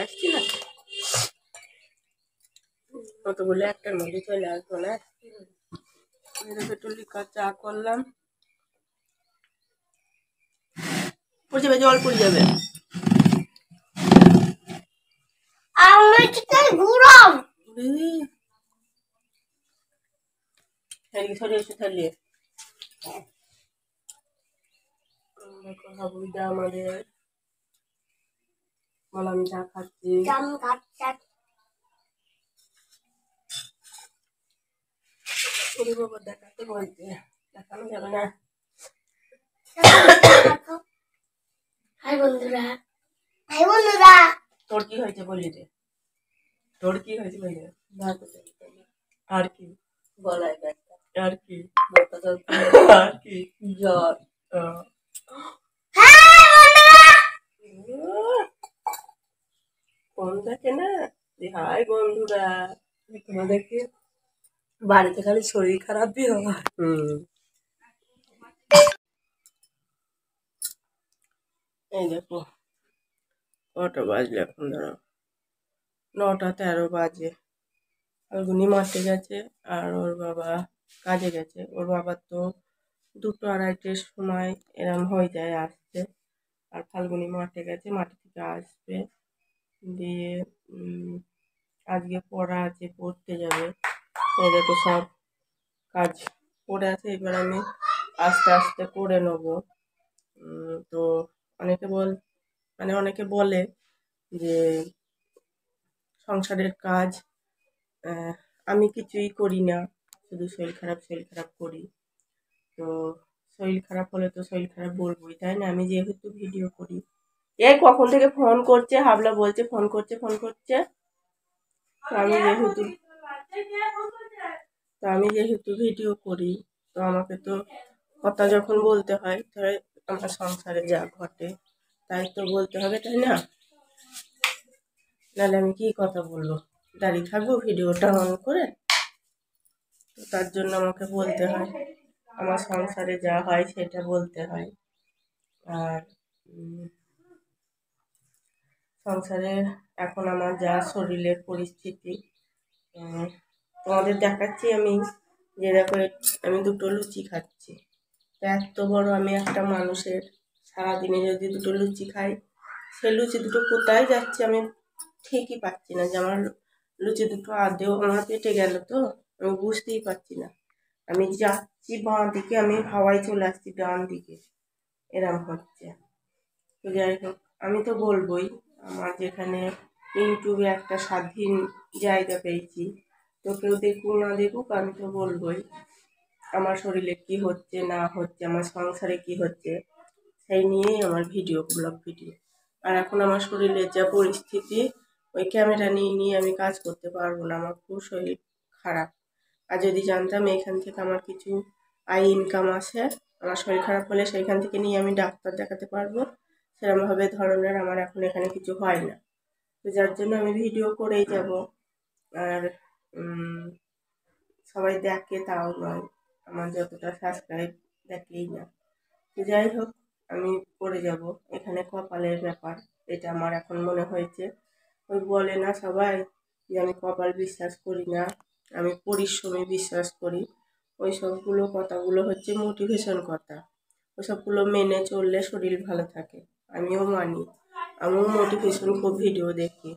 আসছি না কতগুলো একটার মধ্যে চলে আসবো না। একটু লিকার চা করলাম, পড়ে যাবে, জল পড়ে যাবে। আমাদের মলাম চা খাচ্ছি, দেখাতে বলছে, দেখানো যাবে না। হাই বন্ধুরা, হাই বন্ধুরা। তোর কি হয়েছে বলি রে, তোর কি হয়েছে বলি রে? আর কি গলায় ব্যথা, আর কি আর কি জ্বর। ফোন দেখে না, হাই বন্ধুরা। তোমাদেরকে বাড়িতে খালি শরীর খারাপই হয়। এই দেখো কটা বাজলে এখন, ধরো 9:13 বাজে। ফাল্গুনি মাঠে গেছে আর ওর বাবা কাজে গেছে। ওর বাবার তো 2-2:30 সময় এরম হয়ে যায় আসতে। আর ফাল্গুনি মাঠে গেছে, মাঠে থেকে আসবে, দিয়ে আজকে পড়া আছে, পড়তে যাবে। এই দেখো সব কাজ পড়ে আছে, এবার আমি আস্তে আস্তে করে নেবো। তো অনেকে বলে যে সংসারের কাজ আমি কিছুই করি না, শুধু শরীর খারাপ করি। তো শরীর খারাপ হলে তো শরীর খারাপ বলবোই, তাই না? আমি যেহেতু ভিডিও করি, এই কখন থেকে ফোন করছে, হাবলা বলছে ফোন করছে। আমি যেহেতু ভিডিও করি, তো আমাকে তো কথা যখন বলতে হয়, তাই আমার সংসারে যা ঘটে তাই তো বলতে হবে, তাই না? নাহলে আমি কি কথা বলবো, দাঁড়িয়ে থাকবো ভিডিওটা অন করে? তো তার জন্য আমাকে বলতে হয়, আমার সংসারে যা হয় সেটা বলতে হয়। আর সংসারে এখন আমার যা শরীরের পরিস্থিতি, তোমাদের দেখাচ্ছি আমি, যে দেখো আমি 2টো লুচি খাচ্ছি। এত বড় আমি একটা মানুষের, সারাদিনে যদি 2টো লুচি খাই, সেই লুচি 2টো কোথায় যাচ্ছে আমি ঠিকই পাচ্ছি না, যে আমার লুচি 2টো আদেও আমার পেটে গেল, তো আমি বুঝতেই পারছি না। আমি যাচ্ছি বাঁ দিকে, আমি হাওয়ায় চলে আসছি ডান দিকে, এরম হচ্ছে। তো যাই হোক, আমি তো বলবোই, আমার যেখানে ইউটিউবে একটা স্বাধীন জায়গা পেয়েছি, তো কেউ দেখুক না দেখুক, আমি তো বলবোই আমার শরীরে কি হচ্ছে না হচ্ছে, আমার সংসারে কি হচ্ছে, সেই নিয়েই আমার ব্লগ ভিডিও। আর এখন আমার শরীরের যা পরিস্থিতি, ওই ক্যামেরা নিয়ে আমি কাজ করতে পারবো না, আমার খুব শরীর খারাপ। আর যদি জানতাম এখান থেকে আমার কিছু ইনকাম আসে, আমার শরীর খারাপ হলে সেইখান থেকে নিয়ে আমি ডাক্তার দেখাতে পারবো, সেরকমভাবে ধরনের আমার এখন এখানে কিছু হয় না। তো যার জন্য আমি ভিডিও করেই যাব। আর সবাই দেখে তাও নয়, আমার যতটা সাবস্ক্রাইব দেখেই না। তো যাই হোক, আমি করে যাব, এখানে কপালের ব্যাপার, এটা আমার এখন মনে হয়েছে। ওই বলে না সবাই যে আমি কপাল বিশ্বাস করি না, আমি পরিশ্রমে বিশ্বাস করি, ওই সবগুলো কথাগুলো হচ্ছে মোটিভেশন কথা। ওসবগুলো মেনে চললে শরীর ভালো থাকে, আমিও মানি, আমিও মোটিভেশন খুব ভিডিও দেখি।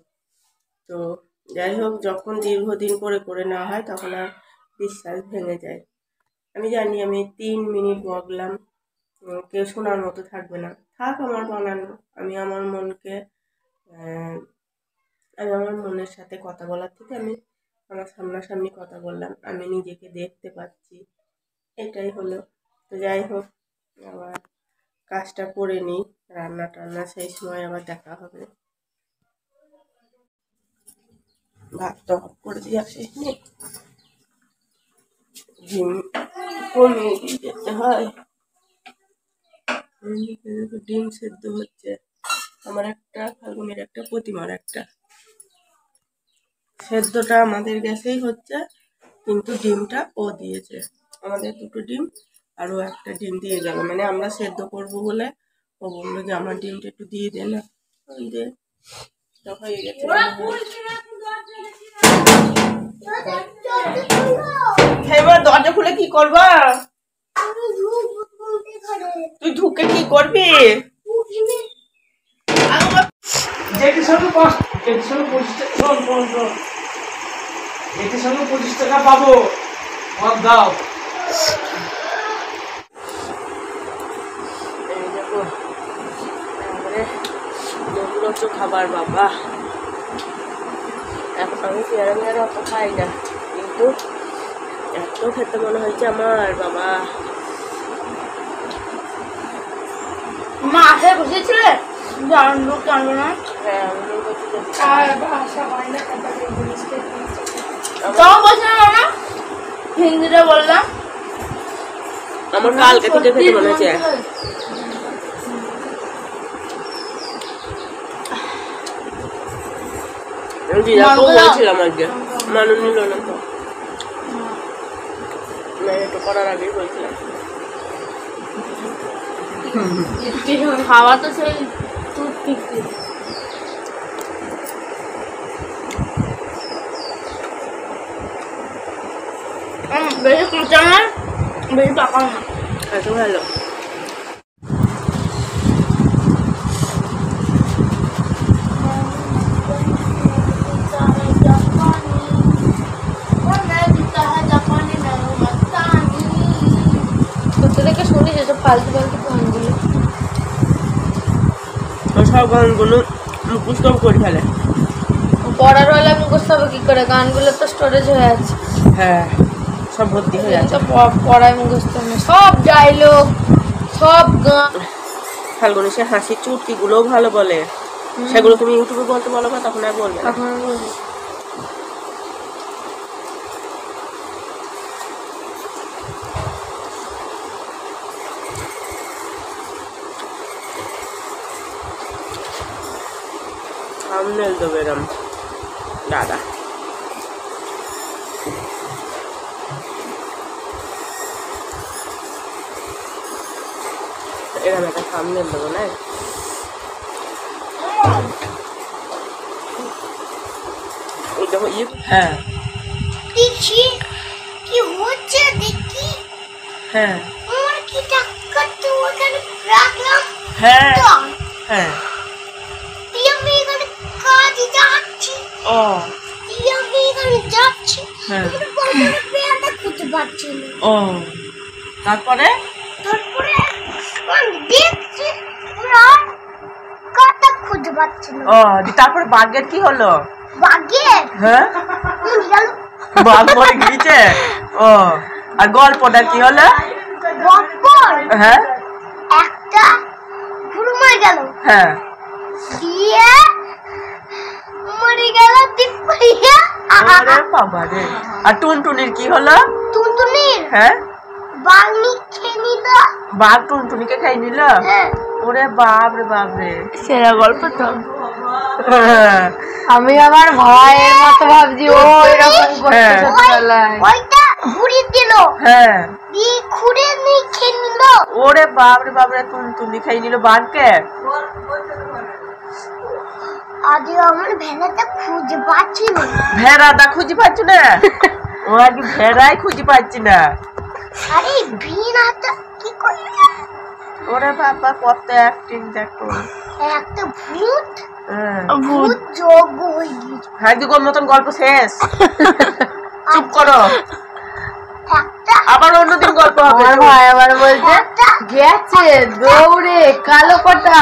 তো যাই হোক, যখন দীর্ঘদিন করে না হয়, তখন আর বিশ্বাস ভেঙে যায়। আমি জানি আমি 3 মিনিট বকলাম, কেউ শোনার মতো থাকবে না, থাক আমার বানানো। আমি আমার মনের সাথে কথা বলার থেকে আমি আমার সামনাসামনি কথা বললাম, আমি নিজেকে দেখতে পাচ্ছি, এটাই হলো। তো যাই হোক, আবার কাজটা করে নিই, রান্না টান্না সেই সময় আবার দেখা হবে। ভাতটা অফ করে দিয়ে আসিনি, ডিম কমিয়ে দিয়ে যেতে হয়, ডিম সেদ্ধ হচ্ছে। আমার একটা, ফাল্গুনের একটা, প্রতিমার একটা, সেদ্ধটা আমাদের গ্যাসেই হচ্ছে, কিন্তু ডিমটা ও দিয়েছে। আমাদের 2টো ডিম, আরও একটা ডিম দিয়ে গেল, মানে আমরা সেদ্ধ করবো বলে ও বললো যে আমার ডিমটা একটু দিয়ে দে না, ওই দে। হয়ে গেছে। এবার দরজা খুলে কি করবা? তুই ঢুকে কি করবি? টাকা পাবো, দাও। খাবার বাবা, এখন আমি পেয়ারা মেয়ারা অত খাই না, কিন্তু এত খেতে মনে হয়েছে আমার বাবা। মা আশায় বসেছিলে জানবো জানবো না। হ্যাঁ তাও বলছে না, হিন্দিটা বললাম। আমার কালকে থেকে খেতে মনে হচ্ছে। বলছিলাম আজকে মানুষ নিল না তো, একটু করার আগেই বলছিলাম। খাওয়া তো সেই দুধ পিকতে বেশি কাঁচা না, বেশি পাকা না, এত ভালো। শুনি যেসব ফালতু ফালতু গানগুলো, সব গানগুলো মুখস্থ করে ফেলে। পড়ার বেলা মুখস্থ হবে কি করে? গানগুলো তো স্টোরেজ হয়ে আছে। হ্যাঁ, সব ভর্তি হয়ে আছে। পড়ায় মুখস্থ নেই, সব ডায়লগ, সব গান। ফাল্গুনি সে হাসির চুটকিগুলোও ভালো বলে, সেগুলো তুমি ইউটিউবে বলতে বলো না, তখন আর বলবে না। থাম্বনেল দেবো এরম দাদা। এরম একটা থাম্বনেল দেবো না? হ্যাঁ দেখি কি হচ্ছে, দেখি। হ্যাঁ আমার কি টাকা তো ওখানে রাখলাম। হ্যাঁ হ্যাঁ, আমি এখানে কাজে যাচ্ছি। ও আমি এখানে যাচ্ছি, হ্যাঁ, পেয়ারটা খুঁজে পাচ্ছি না। ও তারপরে তারপরে আমি দেখছি আর কাটা খুঁজে পাচ্ছি না। ও তারপরে বাঘের কি হলো? বাঘের হ্যাঁ, বাঘ মরে গিয়েছে। ও আর গল্পটা কি হলো? গল্প হ্যাঁ, একটা গরু মরে গেল, হ্যাঁ, দিয়ে মরে গেল দীপাইয়া। আরে বাবা রে। আর টুনটুনির কি হলো? টুনটুনির হ্যাঁ, বাঘ খেয়ে নিল। বাঘ টুনটুনিকে খাই নিল? হ্যাঁ। ওরে বাপ রে বাপ রে, সেরা গল্প তো। আমি আমার ভাইয়ের মতো ভাবছি ও এরকম করতে ছোটবেলায়। ওইটা ঘুরিয়ে দিল, হ্যাঁ, দিয়ে ঘুরে নিয়ে খেয়ে নিল। ওরে বাপ রে বাপ রে, টুনটুনি খাই নিল বাঘকে। আজ আমার ভেড়াটা খুঁজে পাচ্ছি না। ভেড়াটা খুঁজে পাচ্ছি না? ও আর কি ভেড়াই খুঁজে পাচ্ছি না? আরে ভেড়াটা কি করছে? ওরে বাবা কত অ্যাক্টিং দেখো। একটা ভূত, হ্যাঁ, ভূত যোগ হয়ে গেছে। হাইদিগোর মতন গল্প শেষ। চুপ করো, একটা আবার অন্যদিন গল্প হবে। ভাই আবার বলছে গেছে দৌড়ে কালো কটা